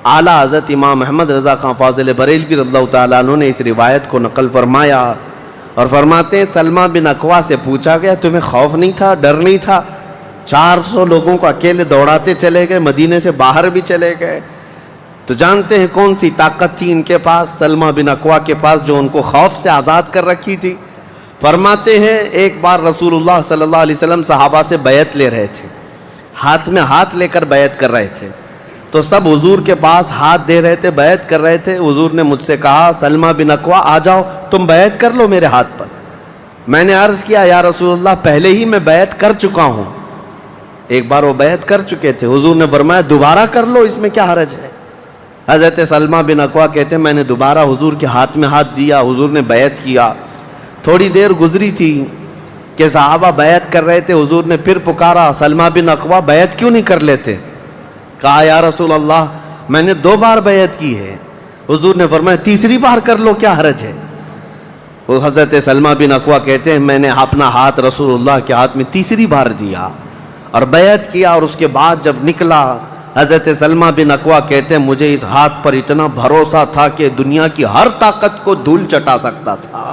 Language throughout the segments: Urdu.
اعلیٰ حضرت امام احمد رضا خان فاضل بریلوی رضی اللہ تعالیٰ عنہ نے اس روایت کو نقل فرمایا اور فرماتے ہیں سلمہ بن اکوع سے پوچھا گیا تمہیں خوف نہیں تھا، ڈر نہیں تھا؟ 400 لوگوں کو اکیلے دوڑاتے چلے گئے، مدینے سے باہر بھی چلے گئے، تو جانتے ہیں کون سی طاقت تھی ان کے پاس، سلمہ بن اکوع کے پاس، جو ان کو خوف سے آزاد کر رکھی تھی۔ فرماتے ہیں ایک بار رسول اللہ صلی اللہ علیہ وسلم صحابہ سے بیعت لے رہے تھے، ہاتھ میں ہاتھ لے کر بیعت کر رہے تھے، تو سب حضور کے پاس ہاتھ دے رہے تھے، بیعت کر رہے تھے۔ حضور نے مجھ سے کہا سلمہ بن اکوع آ جاؤ، تم بیعت کر لو میرے ہاتھ پر۔ میں نے عرض کیا یا رسول اللہ پہلے ہی میں بیعت کر چکا ہوں۔ ایک بار وہ بیعت کر چکے تھے، حضور نے فرمایا دوبارہ کر لو، اس میں کیا حرج ہے؟ حضرت سلمہ بن اکوع کہتے ہیں میں نے دوبارہ حضور کے ہاتھ میں ہاتھ دیا، حضور نے بیعت کیا۔ تھوڑی دیر گزری تھی کہ صحابہ بیعت کر رہے تھے، حضور نے پھر پکارا سلمہ بن اکوع بیعت کیوں نہیں کر لیتے؟ کہا یا رسول اللہ میں نے 2 بار بیعت کی ہے۔ حضور نے فرمایا تیسری بار کر لو، کیا حرج ہے؟ وہ حضرت سلمہ بن اکوع کہتے ہیں میں نے اپنا ہاتھ رسول اللہ کے ہاتھ میں تیسری بار دیا اور بیعت کیا، اور اس کے بعد جب نکلا حضرت سلمہ بن اکوع کہتے ہیں مجھے اس ہاتھ پر اتنا بھروسہ تھا کہ دنیا کی ہر طاقت کو دھول چٹا سکتا تھا،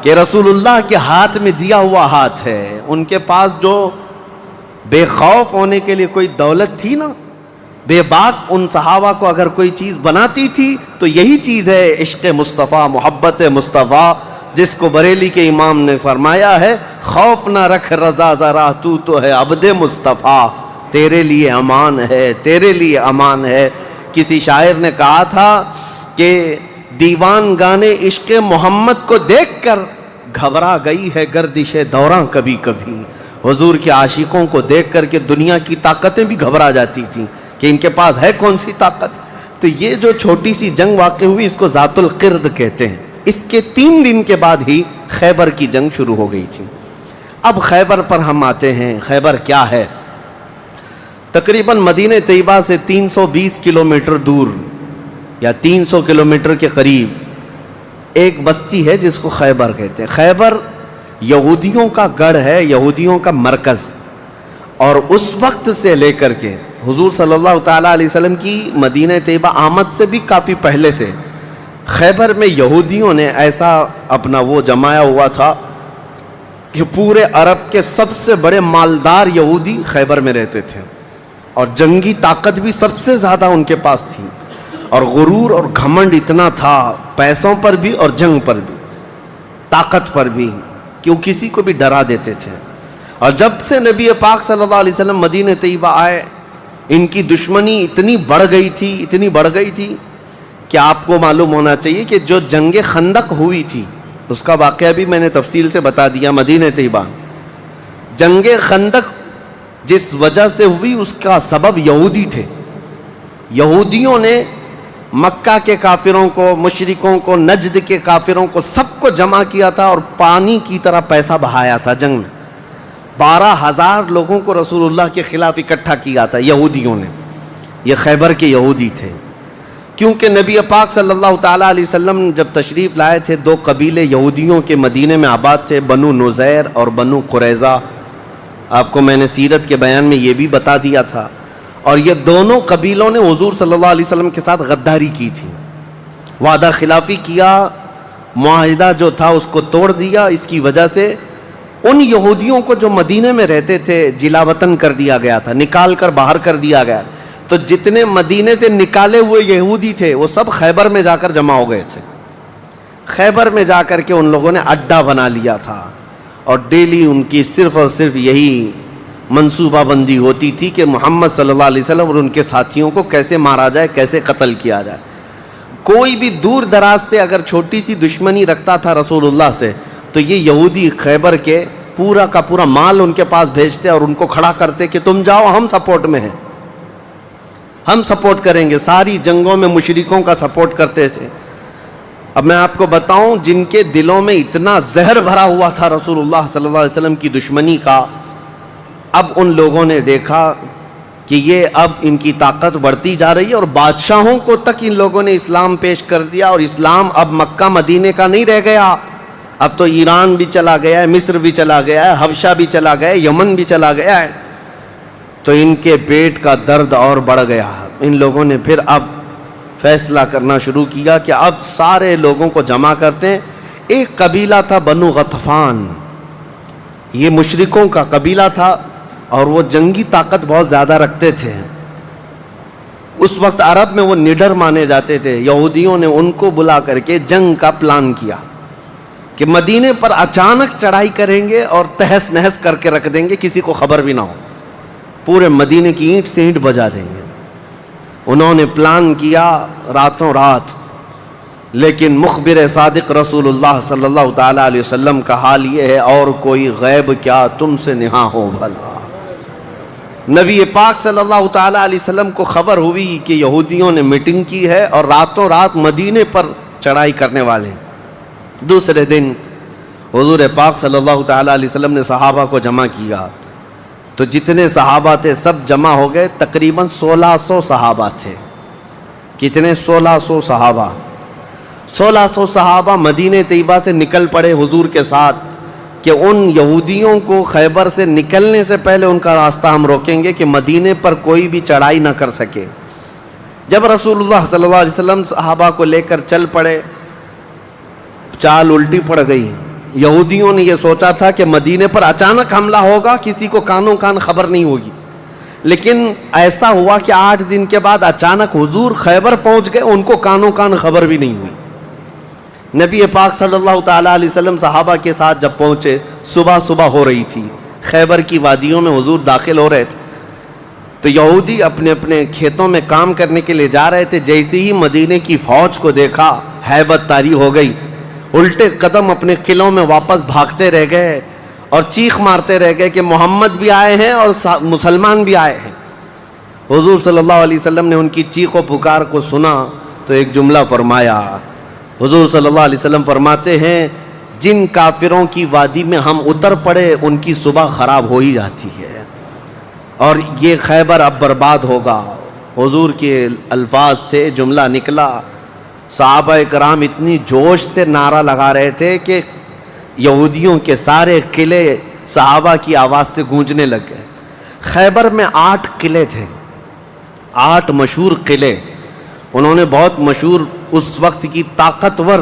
کہ رسول اللہ کے ہاتھ میں دیا ہوا ہاتھ ہے۔ ان کے پاس جو بے خوف ہونے کے لیے کوئی دولت تھی نا، بے باک ان صحابہ کو اگر کوئی چیز بناتی تھی تو یہی چیز ہے عشق مصطفیٰ، محبت مصطفیٰ، جس کو بریلی کے امام نے فرمایا ہے خوف نہ رکھ رضا ذرا تو ہے عبد مصطفیٰ، تیرے لیے امان ہے، تیرے لیے امان ہے۔ کسی شاعر نے کہا تھا کہ دیوان گانے عشق محمد کو دیکھ کر گھبرا گئی ہے گردش دوراں کبھی کبھی۔ حضور کے عاشقوں کو دیکھ کر کے دنیا کی طاقتیں بھی گھبرا جاتی تھیں کہ ان کے پاس ہے کون سی طاقت۔ تو یہ جو چھوٹی سی جنگ واقع ہوئی اس کو ذات القرد کہتے ہیں۔ اس کے 3 دن کے بعد ہی خیبر کی جنگ شروع ہو گئی تھی۔ اب خیبر پر ہم آتے ہیں۔ خیبر کیا ہے؟ تقریباً مدینہ طیبہ سے 320 کلومیٹر دور یا 300 کلومیٹر کے قریب ایک بستی ہے جس کو خیبر کہتے ہیں۔ خیبر یہودیوں کا گڑھ ہے، یہودیوں کا مرکز، اور اس وقت سے لے کر کے حضور صلی اللہ تعالیٰ علیہ وسلم کی مدینہ طیبہ آمد سے بھی کافی پہلے سے خیبر میں یہودیوں نے ایسا اپنا وہ جمایا ہوا تھا کہ پورے عرب کے سب سے بڑے مالدار یہودی خیبر میں رہتے تھے، اور جنگی طاقت بھی سب سے زیادہ ان کے پاس تھی، اور غرور اور گھمنڈ اتنا تھا، پیسوں پر بھی اور جنگ پر بھی، طاقت پر بھی، کہ وہ کسی کو بھی ڈرا دیتے تھے۔ اور جب سے نبی پاک صلی اللہ علیہ وسلم مدینہ طیبہ آئے ان کی دشمنی اتنی بڑھ گئی تھی کہ آپ کو معلوم ہونا چاہیے کہ جو جنگ خندق ہوئی تھی اس کا واقعہ بھی میں نے تفصیل سے بتا دیا۔ مدینہ طیبہ جنگ خندق جس وجہ سے ہوئی اس کا سبب یہودی تھے۔ یہودیوں نے مکہ کے کافروں کو، مشرکوں کو، نجد کے کافروں کو، سب کو جمع کیا تھا اور پانی کی طرح پیسہ بہایا تھا جنگ میں۔ 12,000 لوگوں کو رسول اللہ کے خلاف اکٹھا کیا تھا یہودیوں نے۔ یہ خیبر کے یہودی تھے، کیونکہ نبی پاک صلی اللہ تعالیٰ علیہ وسلم جب تشریف لائے تھے 2 قبیلے یہودیوں کے مدینے میں آباد تھے، بنو نذیر اور بنو قریظہ۔ آپ کو میں نے سیرت کے بیان میں یہ بھی بتا دیا تھا، اور یہ دونوں قبیلوں نے حضور صلی اللہ علیہ وسلم کے ساتھ غداری کی تھی، وعدہ خلافی کیا، معاہدہ جو تھا اس کو توڑ دیا۔ اس کی وجہ سے ان یہودیوں کو جو مدینے میں رہتے تھے جلا وطن کر دیا گیا تھا، نکال کر باہر کر دیا گیا۔ تو جتنے مدینے سے نکالے ہوئے یہودی تھے وہ سب خیبر میں جا کر جمع ہو گئے تھے۔ خیبر میں جا کر کے ان لوگوں نے اڈا بنا لیا تھا، اور ڈیلی ان کی صرف اور صرف یہی منصوبہ بندی ہوتی تھی کہ محمد صلی اللہ علیہ وسلم اور ان کے ساتھیوں کو کیسے مارا جائے، کیسے قتل کیا جائے۔ کوئی بھی دور دراز سے اگر چھوٹی سی دشمنی رکھتا تھا رسول اللہ سے تو یہ یہودی خیبر کے پورا کا پورا مال ان کے پاس بھیجتے اور ان کو کھڑا کرتے کہ تم جاؤ، ہم سپورٹ میں ہیں، ہم سپورٹ کریں گے۔ ساری جنگوں میں مشرکوں کا سپورٹ کرتے تھے۔ اب میں آپ کو بتاؤں جن کے دلوں میں اتنا زہر بھرا ہوا تھا رسول اللہ صلی اللہ علیہ وسلم کی دشمنی کا، اب ان لوگوں نے دیکھا کہ یہ اب ان کی طاقت بڑھتی جا رہی ہے، اور بادشاہوں کو تک ان لوگوں نے اسلام پیش کر دیا، اور اسلام اب مکہ مدینے کا نہیں رہ گیا، اب تو ایران بھی چلا گیا ہے، مصر بھی چلا گیا ہے، حبشہ بھی چلا گیا ہے، یمن بھی چلا گیا ہے۔ تو ان کے پیٹ کا درد اور بڑھ گیا، ان لوگوں نے پھر اب فیصلہ کرنا شروع کیا کہ اب سارے لوگوں کو جمع کرتے ہیں. ایک قبیلہ تھا بنو غطفان، یہ مشرکوں کا قبیلہ تھا اور وہ جنگی طاقت بہت زیادہ رکھتے تھے. اس وقت عرب میں وہ نڈر مانے جاتے تھے. یہودیوں نے ان کو بلا کر کے جنگ کا پلان کیا کہ مدینے پر اچانک چڑھائی کریں گے اور تہس نہس کر کے رکھ دیں گے، کسی کو خبر بھی نہ ہو، پورے مدینے کی اینٹ سے اینٹ بجا دیں گے. انہوں نے پلان کیا راتوں رات، لیکن مخبر صادق رسول اللہ صلی اللہ تعالیٰ علیہ وسلم کا حال یہ ہے، اور کوئی غیب کیا تم سے نہا ہو بھلا. نبی پاک صلی اللہ تعالیٰ علیہ وسلم کو خبر ہوئی کہ یہودیوں نے میٹنگ کی ہے اور راتوں رات مدینے پر چڑھائی کرنے والے. دوسرے دن حضور پاک صلی اللہ تعالیٰ علیہ وسلم نے صحابہ کو جمع کیا، تو جتنے صحابہ تھے سب جمع ہو گئے. تقریباً 1600 صحابہ تھے. کتنے؟ 1600 صحابہ. 1600 صحابہ مدینہ طیبہ سے نکل پڑے حضور کے ساتھ کہ ان یہودیوں کو خیبر سے نکلنے سے پہلے ان کا راستہ ہم روکیں گے کہ مدینے پر کوئی بھی چڑھائی نہ کر سکے. جب رسول اللہ صلی اللہ علیہ وسلم صحابہ کو لے کر چل پڑے، چال الٹی پڑ گئی. یہودیوں نے یہ سوچا تھا کہ مدینے پر اچانک حملہ ہوگا، کسی کو کانوں کان خبر نہیں ہوگی، لیکن ایسا ہوا کہ 8 دن کے بعد اچانک حضور خیبر پہنچ گئے، ان کو کانوں کان خبر بھی نہیں ہوئی. نبی پاک صلی اللہ تعالیٰ علیہ وسلم صحابہ کے ساتھ جب پہنچے، صبح ہو رہی تھی، خیبر کی وادیوں میں حضور داخل ہو رہے تھے. تو یہودی اپنے اپنے کھیتوں میں کام کرنے کے لیے جا رہے تھے. جیسے ہی مدینے کی فوج کو دیکھا، ہیبت طاری ہو گئی. الٹے قدم اپنے قلعوں میں واپس بھاگتے رہ گئے اور چیخ مارتے رہ گئے کہ محمد بھی آئے ہیں اور مسلمان بھی آئے ہیں. حضور صلی اللہ علیہ وسلم نے ان کی چیخ و پکار کو سنا تو ایک جملہ فرمایا. حضور صلی اللہ علیہ وسلم فرماتے ہیں، جن کافروں کی وادی میں ہم اتر پڑے ان کی صبح خراب ہو ہی جاتی ہے، اور یہ خیبر اب برباد ہوگا. حضور کے الفاظ تھے، جملہ نکلا. صحابہ کرام اتنی جوش سے نعرہ لگا رہے تھے کہ یہودیوں کے سارے قلعے صحابہ کی آواز سے گونجنے لگ گئے. خیبر میں 8 قلعے تھے، 8 مشہور قلعے. انہوں نے بہت مشہور اس وقت کی طاقتور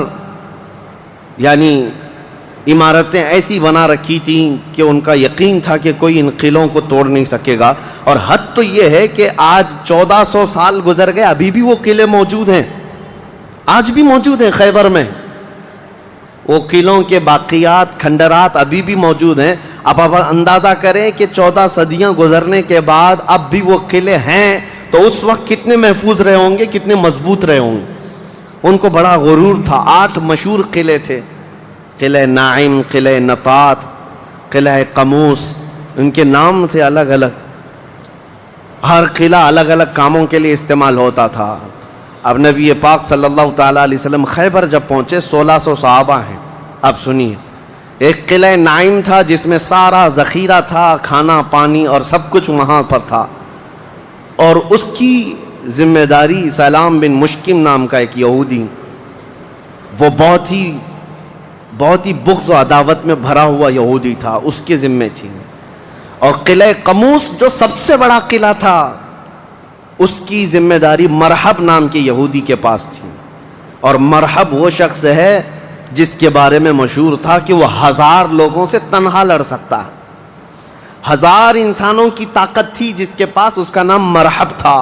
یعنی عمارتیں ایسی بنا رکھی تھیں کہ ان کا یقین تھا کہ کوئی ان قلعوں کو توڑ نہیں سکے گا. اور حد تو یہ ہے کہ آج 1400 سال گزر گئے، ابھی بھی وہ قلعے موجود ہیں، آج بھی موجود ہیں خیبر میں. وہ قلعوں کے باقیات، کھنڈرات ابھی بھی موجود ہیں. اب آپ اندازہ کریں کہ 14 صدیاں گزرنے کے بعد اب بھی وہ قلعے ہیں تو اس وقت کتنے محفوظ رہے ہوں گے، کتنے مضبوط رہے ہوں گے. ان کو بڑا غرور تھا. 8 مشہور قلعے تھے، قلعہ ناعم، قلعہ نطات، قلعہ قموس. ان کے نام تھے الگ الگ. ہر قلعہ الگ الگ کاموں کے لیے استعمال ہوتا تھا. اب نبی پاک صلی اللہ تعالیٰ علیہ وسلم خیبر جب پہنچے، 1600 صحابہ ہیں. اب سنیے، ایک قلعہ ناعم تھا جس میں سارا ذخیرہ تھا، کھانا پانی اور سب کچھ وہاں پر تھا، اور اس کی ذمہ داری سلام بن مشکم نام کا ایک یہودی، وہ بہت ہی بغض و عداوت میں بھرا ہوا یہودی تھا، اس کے ذمے تھی. اور قلعہ قموس جو سب سے بڑا قلعہ تھا، اس کی ذمہ داری مرحب نام کے یہودی کے پاس تھی. اور مرحب وہ شخص ہے جس کے بارے میں مشہور تھا کہ وہ 1000 لوگوں سے تنہا لڑ سکتا ہے. 1000 انسانوں کی طاقت تھی جس کے پاس، اس کا نام مرحب تھا.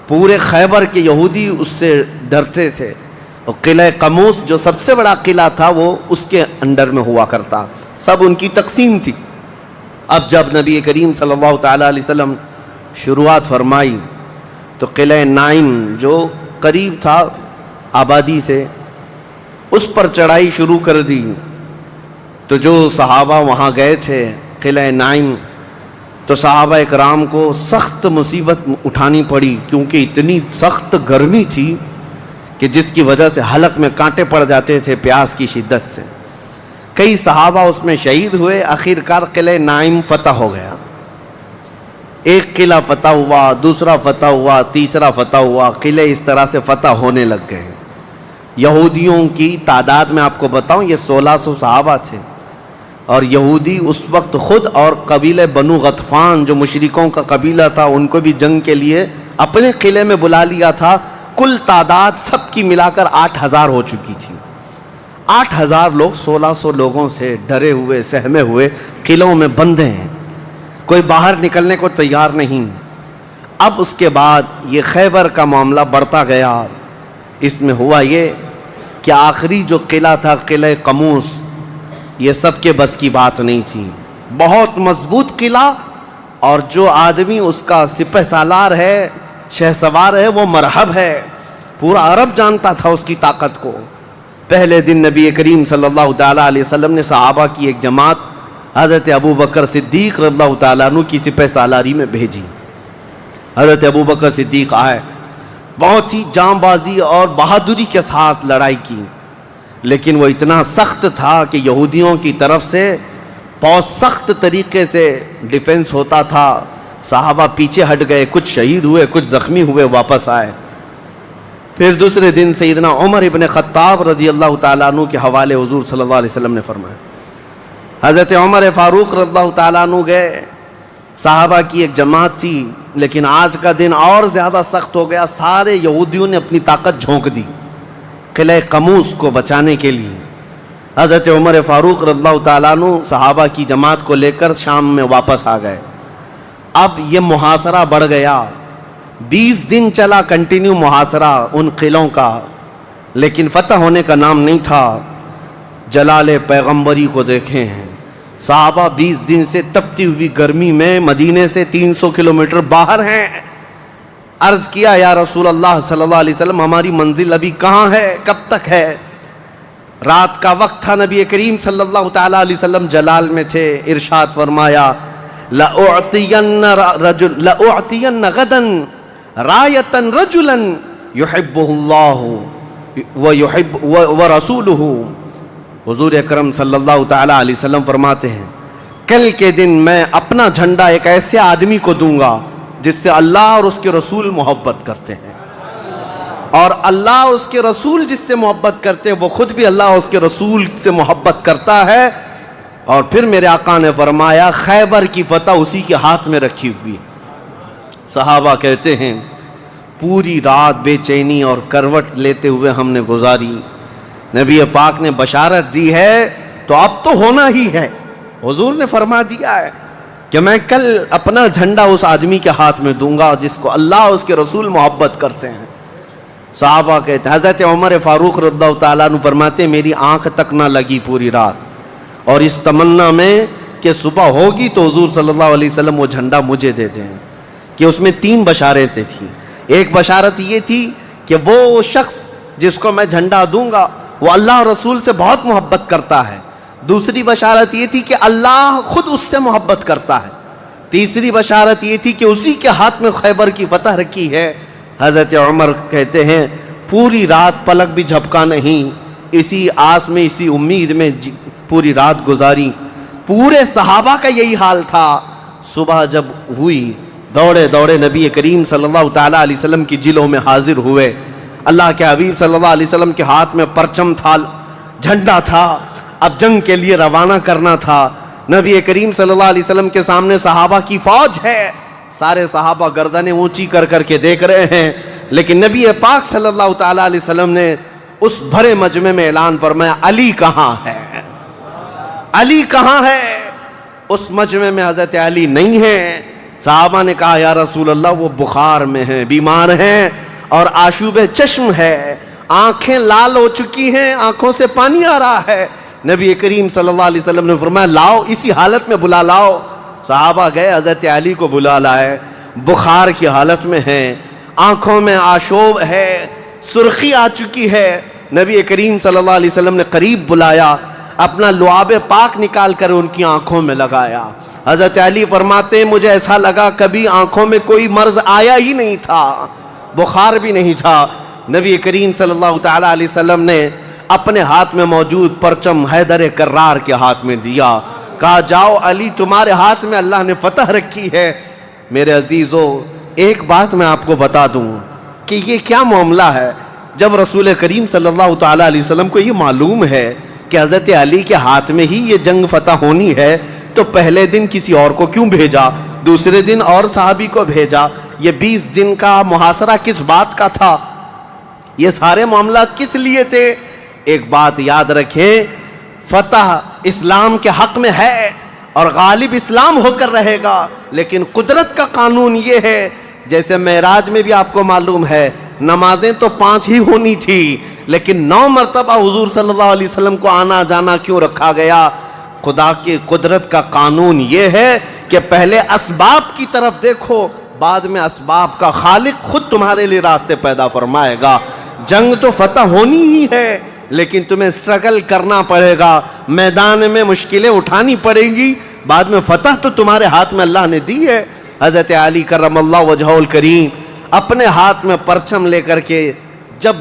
پورے خیبر کے یہودی اس سے ڈرتے تھے. اور قلعہ قموس جو سب سے بڑا قلعہ تھا وہ اس کے انڈر میں ہوا کرتا. سب ان کی تقسیم تھی. اب جب نبی کریم صلی اللہ تعالیٰ علیہ وسلم شروعات فرمائی تو قلعہ ناعم جو قریب تھا آبادی سے، اس پر چڑھائی شروع کر دی. تو جو صحابہ وہاں گئے تھے قلعہ ناعم، تو صحابہ اکرام کو سخت مصیبت اٹھانی پڑی، کیونکہ اتنی سخت گرمی تھی کہ جس کی وجہ سے حلق میں کانٹے پڑ جاتے تھے پیاس کی شدت سے. کئی صحابہ اس میں شہید ہوئے. آخرکار قلعہ ناعم فتح ہو گیا. ایک قلعہ فتح ہوا، دوسرا فتح ہوا، تیسرا فتح ہوا. قلعے اس طرح سے فتح ہونے لگ گئے. یہودیوں کی تعداد میں آپ کو بتاؤں، یہ 1600 صحابہ تھے، اور یہودی اس وقت خود اور قبیلہ بنو غطفان جو مشرکوں کا قبیلہ تھا ان کو بھی جنگ کے لیے اپنے قلعے میں بلا لیا تھا. کل تعداد سب کی ملا کر 8,000 ہو چکی تھی. 8,000 لوگ 1,600 لوگوں سے ڈرے ہوئے سہمے ہوئے قلعوں میں بندے ہیں, کوئی باہر نکلنے کو تیار نہیں. اب اس کے بعد یہ خیبر کا معاملہ بڑھتا گیا. اس میں ہوا یہ کہ آخری جو قلعہ تھا قلعہ قموس, یہ سب کے بس کی بات نہیں تھی. بہت مضبوط قلعہ, اور جو آدمی اس کا سپہ سالار ہے, شہ سوار ہے, وہ مرحب ہے. پورا عرب جانتا تھا اس کی طاقت کو. پہلے دن نبی کریم صلی اللہ تعالیٰ علیہ وسلم نے صحابہ کی ایک جماعت حضرت ابو بکر صدیق رضی اللہ تعالیٰ عنہ کی سپہ سالاری میں بھیجی. حضرت ابو بکر صدیق آئے, بہت ہی جاں بازی اور بہادری کے ساتھ لڑائی کی, لیکن وہ اتنا سخت تھا کہ یہودیوں کی طرف سے بہت سخت طریقے سے ڈیفنس ہوتا تھا. صحابہ پیچھے ہٹ گئے, کچھ شہید ہوئے, کچھ زخمی ہوئے, واپس آئے. پھر دوسرے دن سیدنا عمر ابن خطاب رضی اللہ تعالیٰ عنہ کے حوالے حضور صلی اللہ علیہ وسلم نے فرمایا. حضرت عمر فاروق رضی اللہ تعالیٰ عنہ گئے, صحابہ کی ایک جماعت تھی, لیکن آج کا دن اور زیادہ سخت ہو گیا. سارے یہودیوں نے اپنی طاقت جھونک دی قلعہ قموس کو بچانے کے لیے. حضرت عمر فاروق رضی اللہ تعالیٰ عنہ صحابہ کی جماعت کو لے کر شام میں واپس آ گئے. اب یہ محاصرہ بڑھ گیا, 20 دن چلا کنٹینیو محاصرہ ان قلعوں کا, لیکن فتح ہونے کا نام نہیں تھا. جلال پیغمبری کو دیکھیں ہیں, صحابہ 20 دن سے تپتی ہوئی گرمی میں مدینے سے 300 کلومیٹر باہر ہیں. عرض کیا یا رسول اللہ صلی اللہ علیہ وسلم, ہماری منزل ابھی کہاں ہے, کب تک ہے؟ رات کا وقت تھا, نبی کریم صلی اللہ تعالیٰ علیہ وسلم جلال میں تھے. ارشاد فرمایا لَأُعْطِيَنَّ غَدًا رَایَةً رَجُلًا يُحِبُّهُ اللَّهُ وَرَسُولُهُ. حضور اکرم صلی اللہ تعالیٰ علیہ وسلم فرماتے ہیں, کل کے دن میں اپنا جھنڈا ایک ایسے آدمی کو دوں گا جس سے اللہ اور اس کے رسول محبت کرتے ہیں, اور اللہ اس کے رسول جس سے محبت کرتے ہیں وہ خود بھی اللہ اور اس کے رسول سے محبت کرتا ہے. اور پھر میرے آقا نے فرمایا خیبر کی فتح اسی کے ہاتھ میں رکھی ہوئی. صحابہ کہتے ہیں پوری رات بے چینی اور کروٹ لیتے ہوئے ہم نے گزاری. نبی پاک نے بشارت دی ہے تو اب تو ہونا ہی ہے. حضور نے فرما دیا ہے کہ میں کل اپنا جھنڈا اس آدمی کے ہاتھ میں دوں گا جس کو اللہ اور اس کے رسول محبت کرتے ہیں. صحابہ کہتے ہیں, حضرت عمر فاروق رضی اللہ تعالیٰ عنہ فرماتے میری آنکھ تک نہ لگی پوری رات, اور اس تمنا میں کہ صبح ہوگی تو حضور صلی اللہ علیہ وسلم وہ جھنڈا مجھے دے دیں. کہ اس میں 3 بشارتیں تھیں. ایک بشارت یہ تھی کہ وہ شخص جس کو میں جھنڈا دوں گا وہ اللہ اور رسول سے بہت محبت کرتا ہے. دوسری بشارت یہ تھی کہ اللہ خود اس سے محبت کرتا ہے. تیسری بشارت یہ تھی کہ اسی کے ہاتھ میں خیبر کی فتح رکھی ہے. حضرت عمر کہتے ہیں پوری رات پلک بھی جھپکا نہیں, اسی آس میں اسی امید میں پوری رات گزاری. پورے صحابہ کا یہی حال تھا. صبح جب ہوئی دوڑے دوڑے نبی کریم صلی اللہ تعالیٰ علیہ وسلم کی جلوں میں حاضر ہوئے. اللہ کے حبیب صلی اللہ علیہ وسلم کے ہاتھ میں پرچم تھا, جھنڈا تھا, اب جنگ کے لیے روانہ کرنا تھا. نبی کریم صلی اللہ علیہ وسلم کے سامنے صحابہ کی فوج ہے. سارے صحابہ گردنیں اونچی کر کر کے دیکھ رہے ہیں, لیکن نبی پاک صلی اللہ تعالیٰ علیہ وسلم نے اس بھرے مجمع میں اعلان فرمایا علی کہاں ہے, علی کہاں ہے. اس مجمع میں حضرت علی نہیں ہیں. صحابہ نے کہا یا رسول اللہ وہ بخار میں ہیں, بیمار ہیں اور آشوب چشم ہے, آنکھیں لال ہو چکی ہیں, آنکھوں سے پانی آ رہا ہے. نبی کریم صلی اللہ علیہ وسلم نے فرمایا لاؤ, اسی حالت میں بلا لاؤ. صحابہ گئے, حضرت علی کو بلا لائے. بخار کی حالت میں ہیں, آنکھوں میں آشوب ہے, سرخی آ چکی ہے. نبی کریم صلی اللہ علیہ وسلم نے قریب بلایا, اپنا لعاب پاک نکال کر ان کی آنکھوں میں لگایا. حضرت علی فرماتے ہیں مجھے ایسا لگا کبھی آنکھوں میں کوئی مرض آیا ہی نہیں تھا, بخار بھی نہیں تھا. نبی کریم صلی اللہ تعالیٰ علیہ وسلم نے اپنے ہاتھ میں موجود پرچم حیدر کرار کے ہاتھ میں دیا, کہا جاؤ علی تمہارے ہاتھ میں اللہ نے فتح رکھی ہے. میرے عزیزو ایک بات میں آپ کو بتا دوں کہ یہ کیا معاملہ ہے. جب رسول کریم صلی اللہ تعالیٰ علیہ وسلم کو یہ معلوم ہے کہ حضرت علی کے ہاتھ میں ہی یہ جنگ فتح ہونی ہے تو پہلے دن کسی اور کو کیوں بھیجا, دوسرے دن اور صحابی کو بھیجا. یہ 20 دن کا محاصرہ کس بات کا تھا؟ یہ سارے معاملات کس لیے تھے؟ ایک بات یاد رکھیں، فتح اسلام کے حق میں ہے اور غالب اسلام ہو کر رہے گا، لیکن قدرت کا قانون یہ ہے، جیسے معراج میں بھی آپ کو معلوم ہے نمازیں تو 5 ہی ہونی تھی، لیکن 9 مرتبہ حضور صلی اللہ علیہ وسلم کو آنا جانا کیوں رکھا گیا؟ خدا کی قدرت کا قانون یہ ہے کہ پہلے اسباب کی طرف دیکھو، بعد میں اسباب کا خالق خود تمہارے لیے راستے پیدا فرمائے گا۔ جنگ تو فتح ہونی ہی ہے، لیکن تمہیں اسٹرگل کرنا پڑے گا، میدان میں مشکلیں اٹھانی پڑیں گی، بعد میں فتح تو تمہارے ہاتھ میں اللہ نے دی ہے۔ حضرت علی کرم اللہ وجہہ الکریم اپنے ہاتھ میں پرچم لے کر کے جب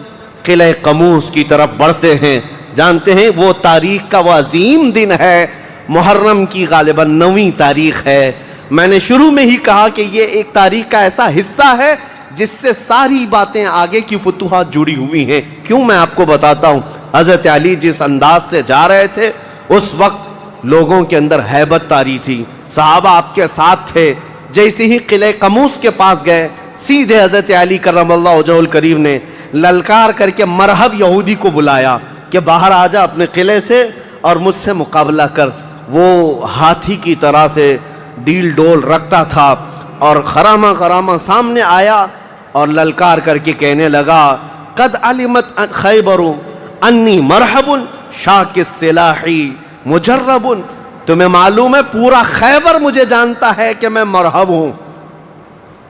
قلعہ قموس کی طرف بڑھتے ہیں، جانتے ہیں وہ تاریخ کا وہ عظیم دن ہے، محرم کی غالباً 9ویں تاریخ ہے۔ میں نے شروع میں ہی کہا کہ یہ ایک تاریخ کا ایسا حصہ ہے جس سے ساری باتیں آگے کی فتوحات جڑی ہوئی ہیں۔ کیوں میں آپ کو بتاتا ہوں، حضرت علی جس انداز سے جا رہے تھے اس وقت لوگوں کے اندر ہیبت طاری تھی، صحابہ آپ کے ساتھ تھے۔ جیسے ہی قلعہ قموس کے پاس گئے، سیدھے حضرت علی کرم اللہ وجہہ الکریم نے للکار کر کے مرحب یہودی کو بلایا کہ باہر آ جا اپنے قلعے سے اور مجھ سے مقابلہ کر۔ وہ ہاتھی کی طرح سے ڈیل ڈول رکھتا تھا اور خرامہ خرامہ سامنے آیا اور للکار کر کے کہنے لگا، قد علمت خیبر انی مرحب شاک السلاح مجرب۔ تمہیں معلوم ہے پورا خیبر مجھے جانتا ہے کہ میں مرحب ہوں۔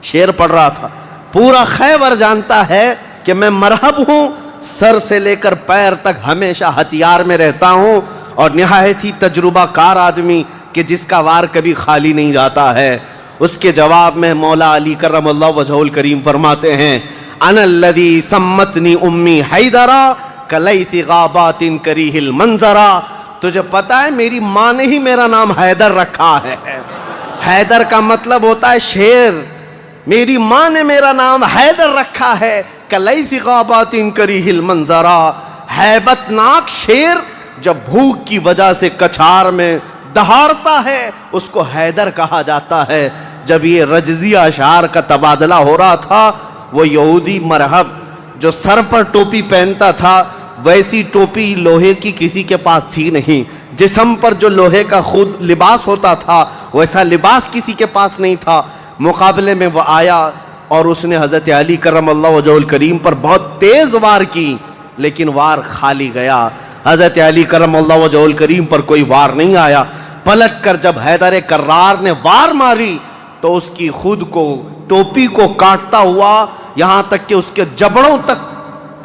شعر پڑھ رہا تھا، پورا خیبر جانتا ہے کہ میں مرحب ہوں، سر سے لے کر پیر تک ہمیشہ ہتھیار میں رہتا ہوں، اور نہایت ہی تجربہ کار آدمی کہ جس کا وار کبھی خالی نہیں جاتا ہے۔ اس کے جواب میں مولا علی کرم اللہ وجہہ الکریم فرماتے ہیں، انا الذی سمتنی امی حیدرا کلیث غابات کریہ المنظرا۔ تجھے پتا ہے میری ماں نے ہی میرا نام حیدر رکھا ہے۔ حیدر کا مطلب ہوتا ہے شیر، میری ماں نے میرا نام حیدر رکھا ہے، کلیث غابات کریہ المنظرا، ہیبت ناک شیر جب بھوک کی وجہ سے کچھار میں دہاڑتا ہے اس کو حیدر کہا جاتا ہے۔ جب یہ رجزی اشعار کا تبادلہ ہو رہا تھا، وہ یہودی مرحب جو سر پر ٹوپی پہنتا تھا، ویسی ٹوپی لوہے کی کسی کے پاس تھی نہیں، جسم پر جو لوہے کا خود لباس ہوتا تھا ویسا لباس کسی کے پاس نہیں تھا۔ مقابلے میں وہ آیا اور اس نے حضرت علی کرم اللہ وجہہ الکریم پر بہت تیز وار کی، لیکن وار خالی گیا۔ حضرت علی کرم اللہ وجہہ الکریم پر کوئی وار نہیں آیا۔ پلٹ کر جب حیدر کرار نے وار ماری تو اس کی خود کو ٹوپی کو کاٹتا ہوا یہاں تک کہ اس کے جبڑوں تک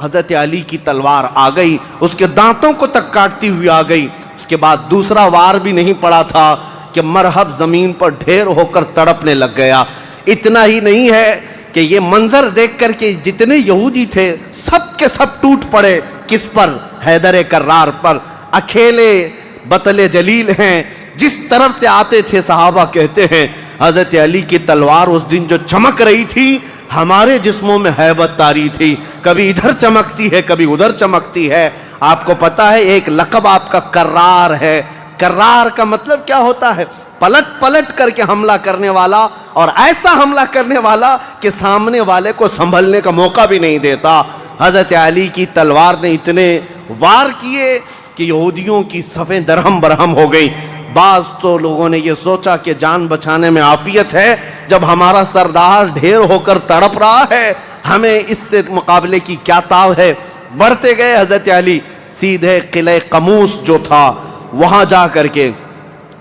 حضرت علی کی تلوار آ گئی، اس کے دانتوں کو تک کاٹتی ہوئی آ گئی۔ اس کے بعد دوسرا وار بھی نہیں پڑا تھا کہ مرحب زمین پر ڈھیر ہو کر تڑپنے لگ گیا۔ اتنا ہی نہیں ہے کہ یہ منظر دیکھ کر کے جتنے یہودی تھے سب کے سب ٹوٹ پڑے۔ کس پر؟ حیدر کرار پر۔ اکیلے بطل جلیل ہیں، جس طرف سے آتے تھے صحابہ کہتے ہیں حضرت علی کی تلوار اس دن جو چمک رہی تھی ہمارے جسموں میں ہیبت طاری تھی، کبھی ادھر چمکتی ہے کبھی ادھر چمکتی ہے۔ آپ کو پتا ہے ایک لقب آپ کا کرار ہے۔ کرار کا مطلب کیا ہوتا ہے؟ پلٹ پلٹ کر کے حملہ کرنے والا، اور ایسا حملہ کرنے والا کہ سامنے والے کو سنبھلنے کا موقع بھی نہیں دیتا۔ حضرت علی کی تلوار نے اتنے وار کیے کہ یہودیوں کی صفیں درہم برہم ہو گئی۔ بعض تو لوگوں نے یہ سوچا کہ جان بچانے میں عافیت ہے، جب ہمارا سردار ڈھیر ہو کر تڑپ رہا ہے ہمیں اس سے مقابلے کی کیا تاو ہے۔ بڑھتے گئے حضرت علی، سیدھے قلعہ قموس جو تھا وہاں جا کر کے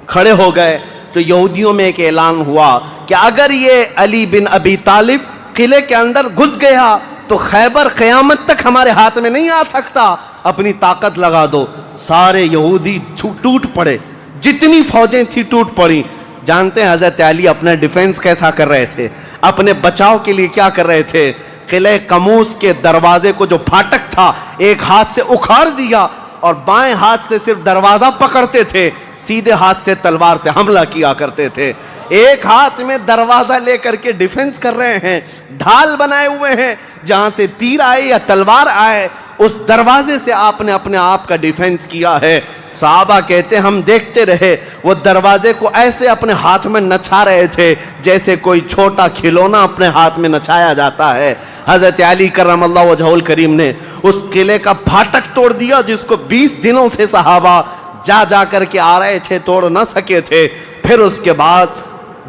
کھڑے ہو گئے تو یہودیوں میں ایک اعلان ہوا کہ اگر یہ علی بن ابی طالب قلعے کے اندر گھس گیا تو خیبر قیامت تک ہمارے ہاتھ میں نہیں آ سکتا، اپنی طاقت لگا دو۔ سارے یہودی ٹوٹ پڑے، جتنی فوجیں تھی ٹوٹ پڑی۔ جانتے ہیں حضرت علی اپنا ڈیفنس کیسا کر رہے تھے، اپنے بچاؤ کے لیے کیا کر رہے تھے؟ قلعہ قموس کے دروازے کو جو پھاٹک تھا ایک ہاتھ سے اکھاڑ دیا اور بائیں ہاتھ سے صرف دروازہ پکڑتے تھے، سیدھے ہاتھ سے تلوار سے حملہ کیا کرتے تھے۔ ایک ہاتھ میں دروازہ لے کر کے ڈیفنس کر رہے ہیں، ڈھال بنائے ہوئے ہیں، جہاں سے تیر آئے یا تلوار آئے اس دروازے سے آپ نے اپنے آپ کا ڈیفنس کیا ہے۔ صحابہ کہتے ہیں ہم دیکھتے رہے وہ دروازے کو ایسے اپنے ہاتھ میں نچا رہے تھے جیسے کوئی چھوٹا کھلونا اپنے ہاتھ میں نچایا جاتا ہے۔ حضرت علی کرم اللہ وجہہ الکریم نے اس قلعے کا پھاٹک توڑ دیا جس کو 20 دنوں سے صحابہ جا کر کے آ رہے تھے، توڑ نہ سکے تھے۔ پھر اس کے بعد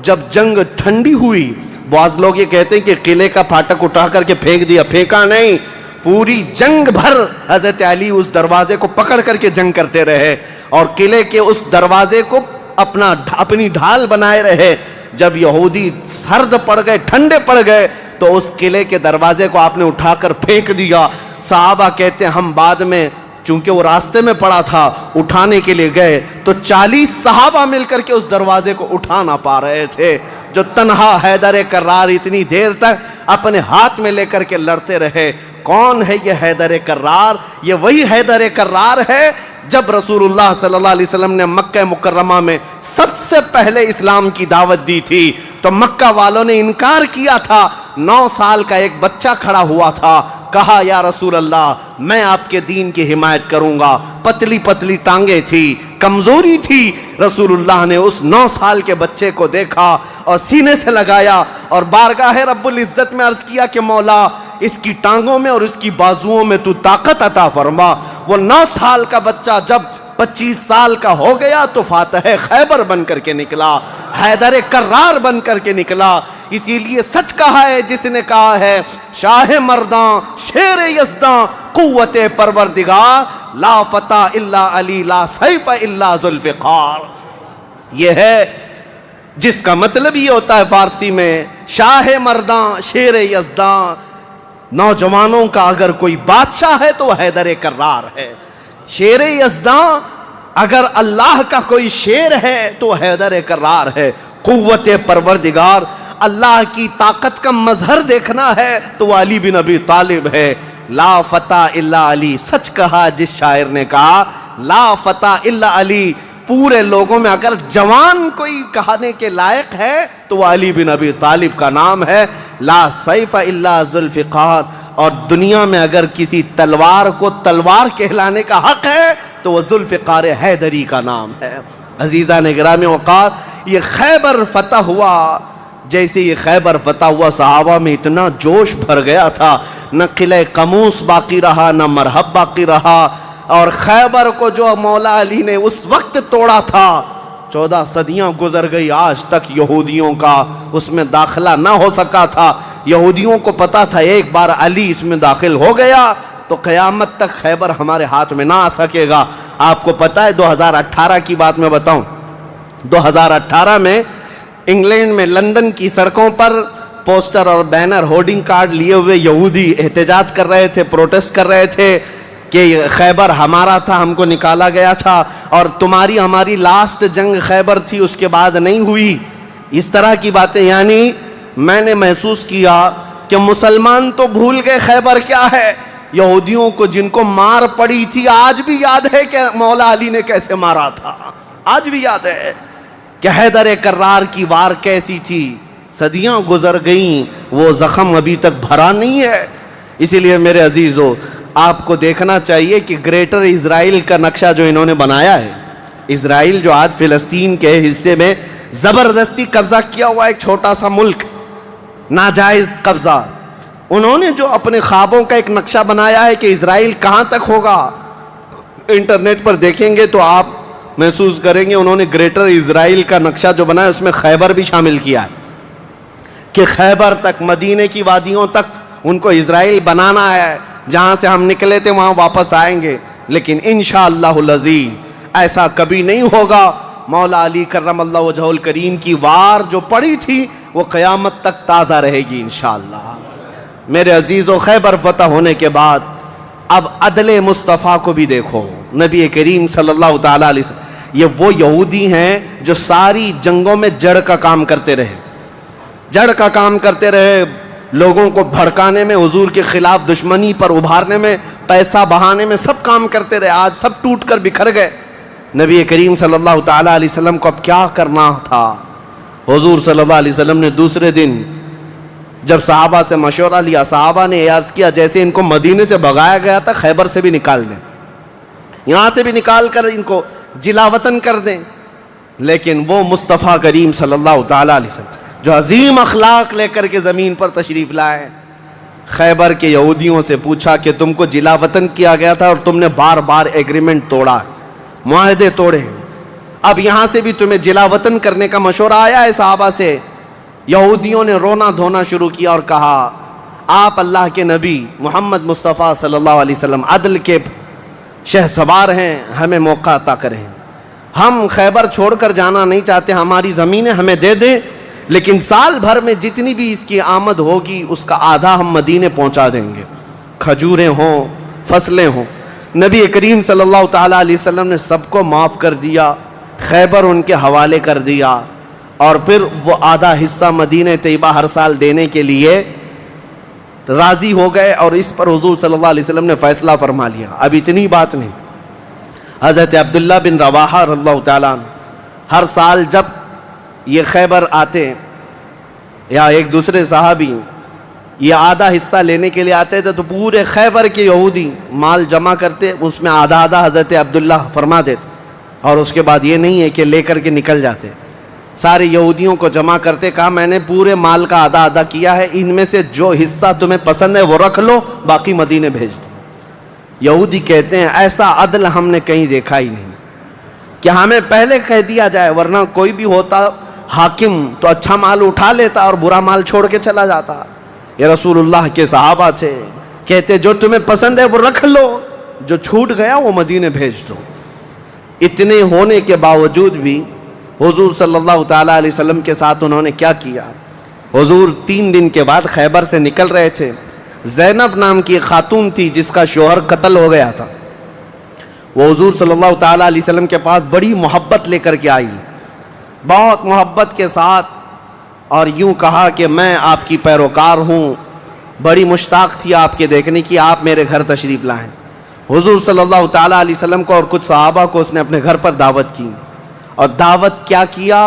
جب جنگ ٹھنڈی ہوئی، بعض لوگ یہ کہتے ہیں کہ قلعے کا پھاٹک اٹھا کر کے پھینک دیا، پھینکا نہیں، پوری جنگ بھر حضرت علی اس دروازے کو پکڑ کر کے جنگ کرتے رہے اور قلعے کے اس دروازے کو اپنی ڈھال بنائے رہے۔ جب یہودی سرد پڑ گئے، ٹھنڈے پڑ گئے، تو اس قلعے کے دروازے کو آپ نے اٹھا کر پھینک دیا۔ صحابہ کہتے ہیں ہم بعد میں، چونکہ وہ راستے میں پڑا تھا، اٹھانے کے لیے گئے تو 40 صحابہ مل کر کے اس دروازے کو اٹھا نہ پا رہے تھے۔ جو تنہا حیدر کرار اتنی دیر تک اپنے ہاتھ میں لے کر کے لڑتے رہے۔ کون ہے یہ حیدر کرار؟ یہ وہی حیدر کرار ہے جب رسول اللہ صلی اللہ علیہ وسلم نے مکہ مکرمہ میں سب سے پہلے اسلام کی دعوت دی تھی تو مکہ والوں نے انکار کیا تھا۔ 9 سال کا ایک بچہ کھڑا ہوا تھا، کہا یا رسول اللہ میں آپ کے دین کی حمایت کروں گا۔ پتلی پتلی ٹانگیں تھی، کمزوری تھی۔ رسول اللہ نے اس 9 سال کے بچے کو دیکھا اور سینے سے لگایا اور بارگاہ رب العزت میں عرض کیا کہ مولا اس کی ٹانگوں میں اور اس کی بازوؤں میں تو طاقت عطا فرما۔ وہ 9 سال کا بچہ جب 25 سال کا ہو گیا تو فاتح خیبر بن کر کے نکلا، حیدر کرار بن کر کے نکلا۔ اسی لیے سچ کہا ہے جس نے کہا ہے شاہ مرداں شیر یزداں قوت پروردگار، لا فتح الا علی لا سیف الا ذوالفقار۔ یہ ہے جس کا مطلب یہ ہوتا ہے فارسی میں شاہ مرداں شیر یزداں، نوجوانوں کا اگر کوئی بادشاہ ہے تو وہ حیدر کرار ہے۔ شیر یزداں اگر اللہ کا کوئی شیر ہے تو حیدر کرار ہے۔ قوت پروردگار، اللہ کی طاقت کا مظہر دیکھنا ہے تو وہ علی بن ابی طالب ہے۔ لا فتح الا علی، سچ کہا جس شاعر نے کہا لا فتح الا علی۔ پورے لوگوں میں اگر جوان کوئی کہانے کے لائق ہے تو وہ علی بن ابی طالب کا نام ہے۔ لا سیف الا ذوالفقار، اور دنیا میں اگر کسی تلوار کو تلوار کہلانے کا حق ہے تو وہ ذوالفقار حیدری کا نام ہے۔ عزیزان گرامی وقار، یہ خیبر فتح ہوا، جیسے یہ خیبر فتح ہوا صحابہ میں اتنا جوش بھر گیا تھا، نہ قلعہ قموس باقی رہا نہ مرحب باقی رہا۔ اور خیبر کو جو مولا علی نے اس وقت توڑا تھا، 14 صدیاں گزر گئی، آج تک یہودیوں کا اس میں داخلہ نہ ہو سکا تھا۔ یہودیوں کو پتا تھا ایک بار علی اس میں داخل ہو گیا تو قیامت تک خیبر ہمارے ہاتھ میں نہ آ سکے گا۔ آپ کو پتا ہے 2018 کی بات میں بتاؤں، 2018 میں انگلینڈ میں لندن کی سڑکوں پر پوسٹر اور بینر ہورڈنگ کارڈ لیے ہوئے یہودی احتجاج کر رہے تھے، پروٹیسٹ کر رہے تھے کہ خیبر ہمارا تھا، ہم کو نکالا گیا تھا، اور تمہاری ہماری لاسٹ جنگ خیبر تھی، اس کے بعد نہیں ہوئی۔ اس طرح کی باتیں، یعنی میں نے محسوس کیا کہ مسلمان تو بھول گئے خیبر کیا ہے۔ یہودیوں کو جن کو مار پڑی تھی آج بھی یاد ہے کہ مولا علی نے کیسے مارا تھا، آج بھی یاد ہے کہ حیدر کرار کی وار کیسی تھی۔ صدیاں گزر گئیں، وہ زخم ابھی تک بھرا نہیں ہے۔ اسی لیے میرے عزیزو، آپ کو دیکھنا چاہیے کہ گریٹر اسرائیل کا نقشہ جو انہوں نے بنایا ہے، اسرائیل جو آج فلسطین کے حصے میں زبردستی قبضہ کیا ہوا ایک چھوٹا سا ملک، ناجائز قبضہ، انہوں نے جو اپنے خوابوں کا ایک نقشہ بنایا ہے کہ اسرائیل کہاں تک ہوگا، انٹرنیٹ پر دیکھیں گے تو آپ محسوس کریں گے انہوں نے گریٹر اسرائیل کا نقشہ جو بنایا اس میں خیبر بھی شامل کیا ہے کہ خیبر تک، مدینے کی وادیوں تک ان کو اسرائیل بنانا ہے۔ جہاں سے ہم نکلے تھے وہاں واپس آئیں گے، لیکن انشاءاللہ العزیز ایسا کبھی نہیں ہوگا۔ مولا علی کرم اللہ وجہہ الکریم کی وار جو پڑی تھی وہ قیامت تک تازہ رہے گی انشاءاللہ۔ میرے عزیزو، خیبر فتح ہونے کے بعد اب عدل مصطفیٰ کو بھی دیکھو۔ نبی کریم صلی اللہ تعالیٰ علیہ وسلم، یہ وہ یہودی ہیں جو ساری جنگوں میں جڑ کا کام کرتے رہے، جڑ کا کام کرتے رہے، لوگوں کو بھڑکانے میں، حضور کے خلاف دشمنی پر ابھارنے میں، پیسہ بہانے میں، سب کام کرتے رہے۔ آج سب ٹوٹ کر بکھر گئے۔ نبی کریم صلی اللہ تعالیٰ علیہ وسلم کو اب کیا کرنا تھا؟ حضور صلی اللہ علیہ وسلم نے دوسرے دن جب صحابہ سے مشورہ لیا، صحابہ نے عرض کیا جیسے ان کو مدینے سے بھگایا گیا تھا خیبر سے بھی نکال دیں، یہاں سے بھی نکال کر ان کو جلا وطن کر دیں. لیکن وہ مصطفیٰ کریم صلی اللہ تعالیٰ علیہ وسلم جو عظیم اخلاق لے کر کے زمین پر تشریف لائے، خیبر کے یہودیوں سے پوچھا کہ تم کو جلا وطن کیا گیا تھا اور تم نے بار بار ایگریمنٹ توڑا، معاہدے توڑے، اب یہاں سے بھی تمہیں جلا وطن کرنے کا مشورہ آیا ہے صحابہ سے. یہودیوں نے رونا دھونا شروع کیا اور کہا آپ اللہ کے نبی محمد مصطفیٰ صلی اللہ علیہ وسلم عدل کے شہسوار ہیں، ہمیں موقع عطا کریں. ہم خیبر چھوڑ کر جانا نہیں چاہتے، ہماری زمینیں ہمیں دے دیں، لیکن سال بھر میں جتنی بھی اس کی آمد ہوگی اس کا آدھا ہم مدینے پہنچا دیں گے، کھجوریں ہوں، فصلیں ہوں. نبی کریم صلی اللہ تعالیٰ علیہ وسلم نے سب کو معاف کر دیا، خیبر ان کے حوالے کر دیا، اور پھر وہ آدھا حصہ مدینہ طیبہ ہر سال دینے کے لیے راضی ہو گئے، اور اس پر حضور صلی اللہ علیہ وسلم نے فیصلہ فرما لیا. اب اتنی بات نہیں، حضرت عبداللہ بن رواحہ رضی اللہ تعالیٰ عنہ ہر سال جب یہ خیبر آتے یا ایک دوسرے صحابی یہ آدھا حصہ لینے کے لیے آتے تھے تو پورے خیبر کے یہودی مال جمع کرتے، اس میں آدھا آدھا حضرت عبداللہ فرما دیتے، اور اس کے بعد یہ نہیں ہے کہ لے کر کے نکل جاتے، سارے یہودیوں کو جمع کرتے، کہا میں نے پورے مال کا آدھا آدھا کیا ہے، ان میں سے جو حصہ تمہیں پسند ہے وہ رکھ لو، باقی مدینے بھیج دو. یہودی کہتے ہیں ایسا عدل ہم نے کہیں دیکھا ہی نہیں کہ ہمیں پہلے کہہ دیا جائے، ورنہ کوئی بھی ہوتا حاکم تو اچھا مال اٹھا لیتا اور برا مال چھوڑ کے چلا جاتا. یہ رسول اللہ کے صحابہ تھے، کہتے جو تمہیں پسند ہے وہ رکھ لو، جو چھوٹ گیا وہ مدینے بھیج دو. اتنے ہونے کے باوجود بھی حضور صلی اللہ تعالیٰ علیہ وسلم کے ساتھ انہوں نے کیا کیا. حضور 3 دن کے بعد خیبر سے نکل رہے تھے، زینب نام کی ایک خاتون تھی جس کا شوہر قتل ہو گیا تھا، وہ حضور صلی اللہ تعالیٰ علیہ وسلم کے پاس بڑی محبت لے کر کے آئی، بہت محبت کے ساتھ، اور یوں کہا کہ میں آپ کی پیروکار ہوں، بڑی مشتاق تھی آپ کے دیکھنے کی، آپ میرے گھر تشریف لائیں. حضور صلی اللہ تعالیٰ علیہ وسلم کو اور کچھ صحابہ کو اس نے اپنے گھر پر دعوت کی، اور دعوت کیا کیا،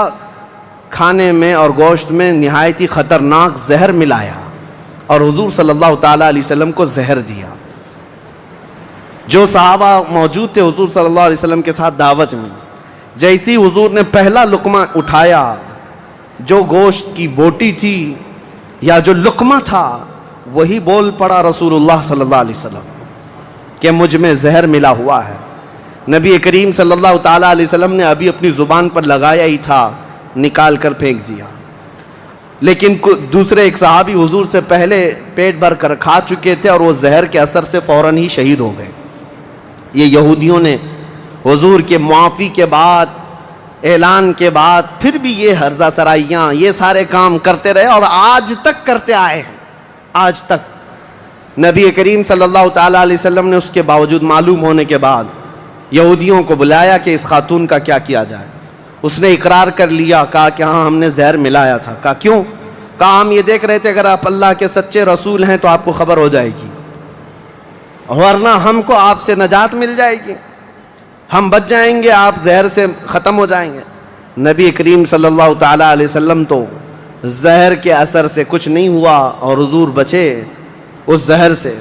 کھانے میں اور گوشت میں نہایت ہی خطرناک زہر ملایا اور حضور صلی اللہ تعالیٰ علیہ وسلم کو زہر دیا. جو صحابہ موجود تھے حضور صلی اللہ علیہ وسلم کے ساتھ دعوت میں، جیسی حضور نے پہلا لقمہ اٹھایا، جو گوشت کی بوٹی تھی یا جو لقمہ تھا وہی بول پڑا رسول اللہ صلی اللہ علیہ وسلم کہ مجھ میں زہر ملا ہوا ہے. نبی کریم صلی اللہ تعالیٰ علیہ وسلم نے ابھی اپنی زبان پر لگایا ہی تھا، نکال کر پھینک دیا. لیکن دوسرے ایک صحابی حضور سے پہلے پیٹ بھر کر کھا چکے تھے اور وہ زہر کے اثر سے فوراً ہی شہید ہو گئے. یہ یہودیوں نے حضور کے معافی کے بعد، اعلان کے بعد پھر بھی یہ ہرزہ سرائیاں، یہ سارے کام کرتے رہے اور آج تک کرتے آئے ہیں. آج تک نبی کریم صلی اللہ تعالیٰ علیہ وسلم نے اس کے باوجود معلوم ہونے کے بعد یہودیوں کو بلایا کہ اس خاتون کا کیا کیا جائے. اس نے اقرار کر لیا، کہا کہ ہاں ہم نے زہر ملایا تھا. کہا کیوں؟ کہا ہم یہ دیکھ رہے تھے اگر آپ اللہ کے سچے رسول ہیں تو آپ کو خبر ہو جائے گی، ورنہ ہم کو آپ سے نجات مل جائے گی، ہم بچ جائیں گے، آپ زہر سے ختم ہو جائیں گے. نبی کریم صلی اللہ تعالیٰ علیہ وسلم تو زہر کے اثر سے کچھ نہیں ہوا اور حضور بچے اس زہر سے،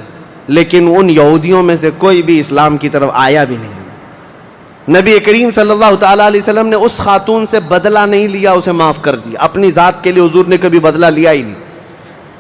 لیکن ان یہودیوں میں سے کوئی بھی اسلام کی طرف آیا بھی نہیں. نبی کریم صلی اللہ تعالیٰ علیہ وسلم نے اس خاتون سے بدلہ نہیں لیا، اسے معاف کر دیا. اپنی ذات کے لیے حضور نے کبھی بدلہ لیا ہی نہیں.